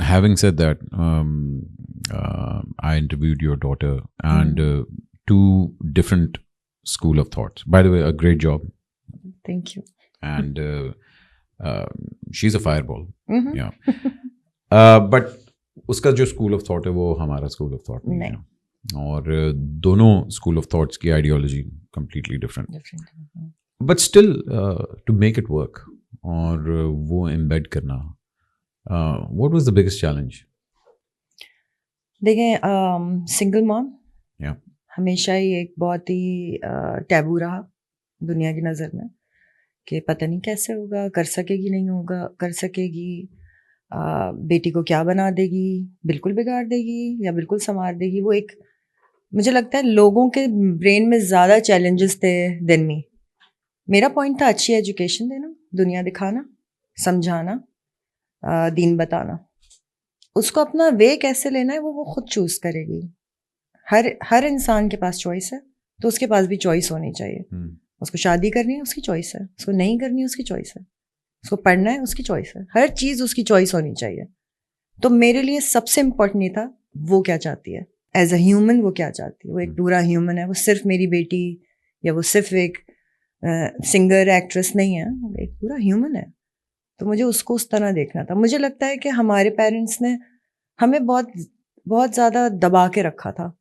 Having said that, I interviewed your daughter and two different school of thoughts. By the way, a great job. Thank you. And she's a fireball. Mhm. Yeah. But उसका जो school of thought है वो हमारा school of thought नहीं है. और दोनों school of thoughts की ideology completely different. Different. But still to make it work और वो एम्बेड करना, what was the biggest challenge? देखें, सिंगल मॉम Yeah. हमेशा ही एक बहुत ही टैबू रहा दुनिया की नज़र में कि पता नहीं कैसे होगा, कर सकेगी नहीं होगा, कर सकेगी, बेटी को क्या बना देगी, बिल्कुल बिगाड़ देगी या बिल्कुल संवार देगी. वो एक, मुझे लगता है लोगों के ब्रेन में ज़्यादा चैलेंजेस थे देन मी. मेरा पॉइंट था अच्छी एजुकेशन देना, दुनिया दिखाना, समझाना, दीन बताना. उसको अपना वे कैसे लेना है वो खुद चूज़ करेगी. हर इंसान के पास चॉइस है, तो उसके पास भी चॉइस होनी चाहिए. उसको शादी करनी है, उसकी चॉइस है. उसको नहीं करनी है, उसकी चॉइस है. उसको पढ़ना है, उसकी चॉइस है. हर चीज़ उसकी चॉइस होनी चाहिए. तो मेरे लिए सबसे इम्पोर्टेंट ये था वो क्या चाहती है एज अ ह्यूमन. वो क्या चाहती है, वो एक पूरा ह्यूमन है. वो सिर्फ मेरी बेटी या वो सिर्फ एक सिंगर एक्ट्रेस नहीं है, वो एक पूरा ह्यूमन है. तो मुझे उसको उस तरह देखना था. मुझे लगता है कि हमारे पेरेंट्स ने हमें बहुत बहुत ज़्यादा दबा के रखा था.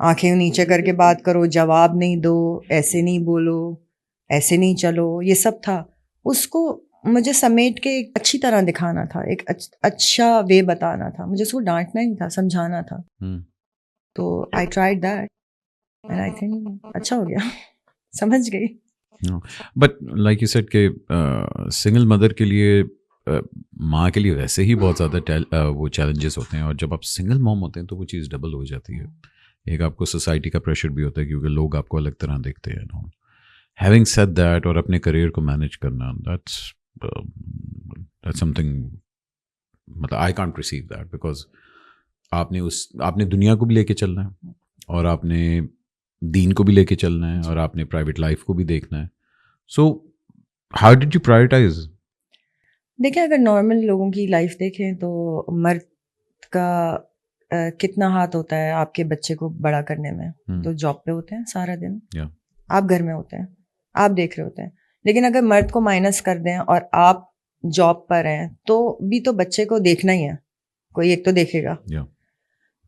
आंखें नीचे करके बात करो, जवाब नहीं दो, ऐसे नहीं बोलो, ऐसे नहीं चलो, ये सब था. उसको मुझे समेट के एक अच्छी तरह दिखाना था, एक अच्छा वे बताना था. मुझे उसको डांटना नहीं था, समझाना था. तो I tried that and I think अच्छा हो गया. समझ गई. बट लाइक यू सेड कि सिंगल मदर के लिए, माँ के लिए वैसे ही बहुत ज़्यादा वो चैलेंजेस होते हैं, और जब आप सिंगल मॉम होते हैं तो वो चीज़ डबल हो जाती है. एक आपको सोसाइटी का प्रेशर भी होता है क्योंकि लोग आपको अलग तरह देखते हैं. हैविंग सेड दैट, और अपने करियर को मैनेज करना, दैट्स समथिंग, मतलब I can't receive that, because आपने दुनिया को भी लेके चलना है, और आपने दीन को भी लेके चलना है, और आपने प्राइवेट लाइफ को भी देखना है. So how did you prioritise? देखिए, अगर नॉर्मल लोगों की लाइफ देखें तो मर्द का कितना हाथ होता है आपके बच्चे को बड़ा करने में. तो जॉब पे होते हैं सारा दिन, आप घर में होते हैं, आप देख रहे होते हैं. लेकिन अगर मर्द को माइनस कर दें और आप जॉब पर हैं तो भी तो बच्चे को देखना ही है, कोई एक तो देखेगा.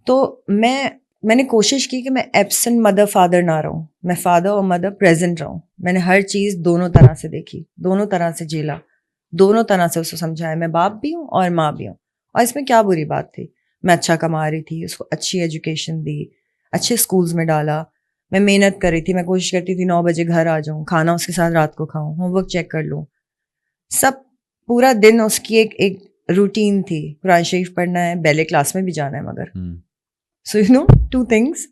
तो मैंने कोशिश की कि मैं एब्सेंट मदर फादर ना रहूं, मैं फादर और मदर प्रेजेंट रहूं. मैंने हर चीज़ दोनों तरह से देखी, दोनों तरह से झेला, दोनों तरह से उसको समझाया. मैं बाप भी हूँ और माँ भी हूँ. और इसमें क्या बुरी बात थी? मैं अच्छा कमा रही थी, उसको अच्छी एजुकेशन दी, अच्छे स्कूल्स में डाला, मैं मेहनत कर रही थी. मैं कोशिश करती थी 9 बजे घर आ जाऊँ, खाना उसके साथ रात को खाऊं, होमवर्क चेक कर लूँ, सब पूरा दिन उसकी एक रूटीन थी. कुरान शरीफ पढ़ना है, बैले क्लास में भी जाना है, मगर so you know 2 things.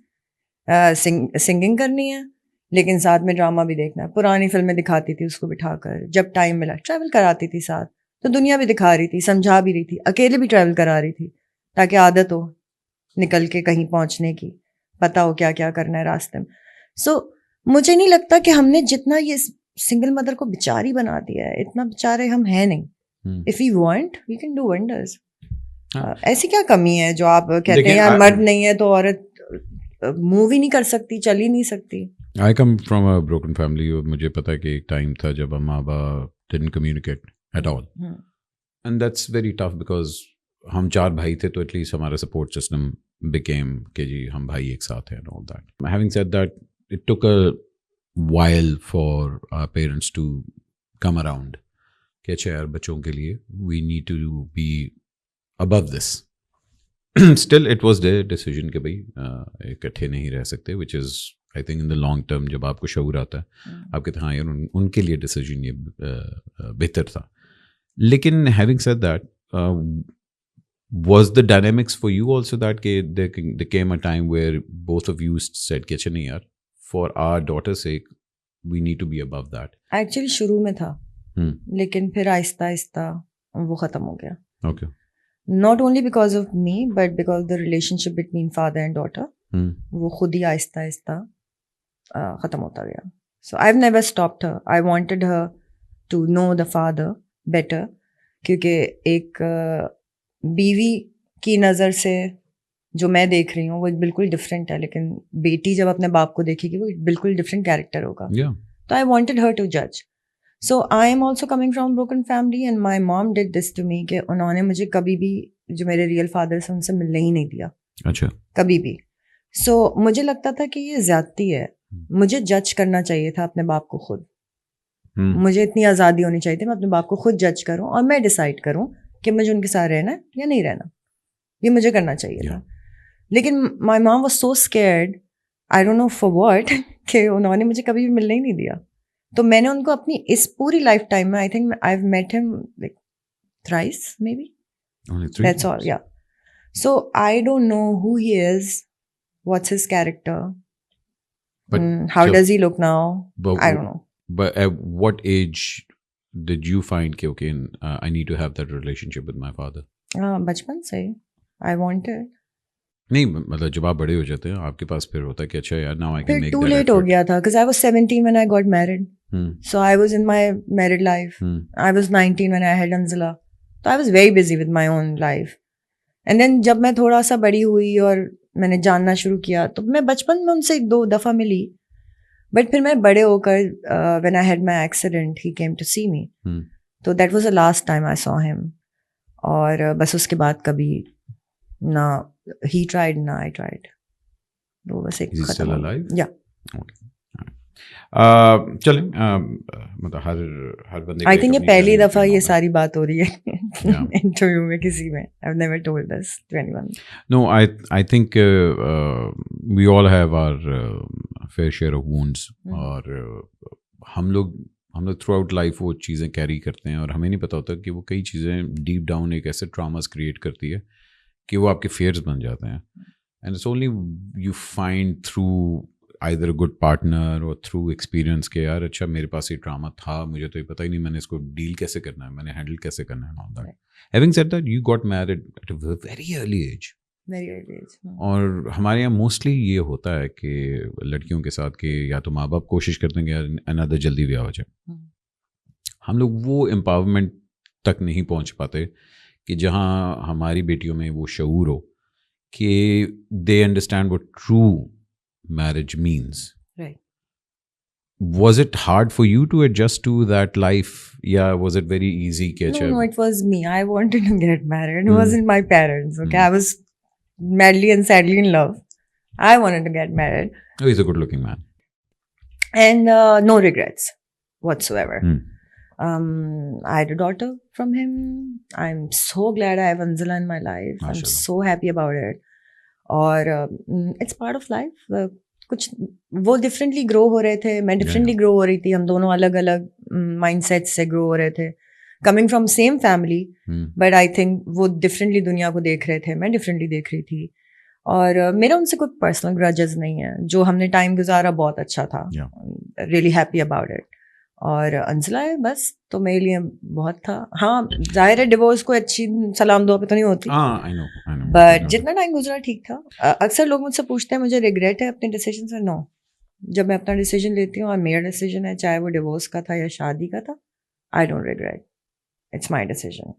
Singing करनी है लेकिन साथ में ड्रामा भी देखना है. पुरानी फिल्में दिखाती थी उसको बिठाकर, जब टाइम मिला ट्रैवल कराती थी साथ, तो दुनिया भी दिखा रही थी, समझा भी रही थी, अकेले भी ट्रैवल करा रही थी ताकि आदत हो निकल के कहीं पहुंचने की, पता हो क्या क्या करना है रास्ते में. सो मुझे नहीं लगता कि हमने जितना ये सिंगल मदर को बेचारी बना दिया है, इतना बेचारे हम हैं नहीं. If we want we can do wonders. ऐसी क्या कमी है जो आप कहते हैं यार मर्द नहीं है तो औरत मूव ही नहीं कर सकती, चल ही नहीं सकती. I come from a broken family. मुझे पता है कि एक टाइम था जब माँ बाप didn't communicate at all, and that's very tough, because हम 4 भाई थे, तो एटलीस्ट हमारा सपोर्ट सिस्टम बिकेम कि जी हम भाई एक साथ हैं and all that. Having said that, it took a while for our parents to come around कि अच्छा यार बच्चों के लिए we need to be above this. Still it was their decision कि भाई इकट्ठे नहीं रह सकते, which is I think in the long term जब आपको शऊर आता है आप कहते हैं हाँ यार उनके लिए डिसीजन ये बेहतर था. लेकिन having said that, was the dynamics for you also that there came a time where both of you said कि अच्छा नहीं यार, for our daughter's sake we need to be above that? Actually शुरू में था, लेकिन फिर आहिस्ता आहिस्ता वो ख़त्म हो गया. Okay. Not only because of me but because the relationship between father and daughter वो खुद ही आहिस्ता आहिस्ता ख़त्म होता गया. So I've never stopped her. I wanted her to know the father better, क्योंकि एक बीवी की नज़र से जो मैं देख रही हूँ वो बिल्कुल डिफरेंट है, लेकिन बेटी जब अपने बाप को देखेगी वो बिल्कुल डिफरेंट कैरेक्टर होगा. तो आई वॉन्टेड हर टू जज. So I am also coming from broken family and my mom did this to me कि उन्होंने मुझे कभी भी जो मेरे रियल फादर से उनसे मिलने ही नहीं दिया. अच्छा. कभी भी. सो मुझे लगता था कि ये ज्यादती है. मुझे जज करना चाहिए था अपने बाप को खुद. मुझे इतनी आज़ादी होनी चाहिए थी मैं अपने बाप को खुद जज करूं और मैं डिसाइड करूं कि मुझे उनके साथ रहना है या नहीं रहना. ये मुझे करना चाहिए था. लेकिन my mom was so scared, I don't know for what, कि उन्होंने मुझे कभी भी मिलने ही नहीं दिया. तो मैंने उनको अपनी इस पूरी लाइफ टाइम में I think I have met him like thrice maybe. That's all. Yeah. So I don't know who he is, what's his character, how does he look now, I don't know. But at what age did you find कि okay, I need to have that relationship with my father? बचपन से I wanted. नहीं मतलब जब आप बड़े हो जाते हैं आपके पास फिर होता है कि अच्छा यार now I can make that effort. Too late हो गया था because I was 17 when I got married. So I was in my married life. I was 19 when I had Anzala. So I was very busy with my own life. And then जब मैं थोड़ा सा बड़ी हुई और मैंने जानना शुरू किया तो मैं बचपन में उनसे 2 दफ़ा मिली. बट फिर मैं बड़े होकर when I had my accident he came to see me. तो that was the last time I saw him. और बस उसके बाद कभी ना ही ट्राइड ना आई ट्राइड. वो बस एक खत्म हो गया. या. चलें मतलब हर बंदे आई थिंक ये पहली दफा ये सारी बात हो रही है इंटरव्यू में किसी में. I have never told this to anyone. No I think we all have our fair share of wounds. और हम लोग थ्रू आउट लाइफ वो चीज़ें कैरी करते हैं और हमें नहीं पता होता कि वो कई चीज़ें डीप डाउन एक ऐसे ट्रामास क्रिएट करती है कि वो आपके फेयर्स बन जाते हैं. And it's only you find through either a good partner or through experience के यार अच्छा मेरे पास ये ड्रामा था, मुझे तो ये पता ही नहीं मैंने इसको डील कैसे करना है, मैंने हैंडल कैसे करना है. all that. Having said that, you got married at a very early age. Very early age. और हमारे यहाँ मोस्टली ये होता है कि लड़कियों के साथ कि या तो माँ बाप कोशिश करते हैं कि यार अनदर जल्दी ब्याह हो जाए. हम लोग वो एम्पावरमेंट तक नहीं पहुँच पाते कि जहाँ हमारी बेटियों में वो शऊर हो कि they understand what true marriage means. Right. Was it hard for you to adjust to that life? Yeah, was it very easy? No, it was me. I wanted to get married. It wasn't my parents. Okay, I was madly and sadly in love. I wanted to get married. Oh, he's a good-looking man. And no regrets whatsoever. I had a daughter from him. I'm so glad I have Anzala in my life. I'm so happy about it. और it's part of life. कुछ वो differently grow हो रहे थे, मैं differently grow हो रही थी. हम दोनों अलग अलग माइंडसेट से ग्रो हो रहे थे, coming from same family. But I think वो डिफरेंटली दुनिया को देख रहे थे, मैं डिफरेंटली देख रही थी. और मेरा उनसे कोई पर्सनल ग्रजेस नहीं है. जो हमने टाइम गुजारा बहुत अच्छा था. Really happy about it. और अंजला है बस तो मेरे लिए बहुत था. हाँ जाहिर है डिवोर्स को अच्छी सलाम दुआ पे तो नहीं होती, बट जितना टाइम गुजरा ठीक था. अक्सर लोग मुझसे पूछते हैं मुझे रिग्रेट है अपने डिसीजन से. नो, जब मैं अपना डिसीजन लेती हूँ और मेरा डिसीजन है चाहे वो डिवोर्स का था या शादी का था, I don't regret. It's my decision.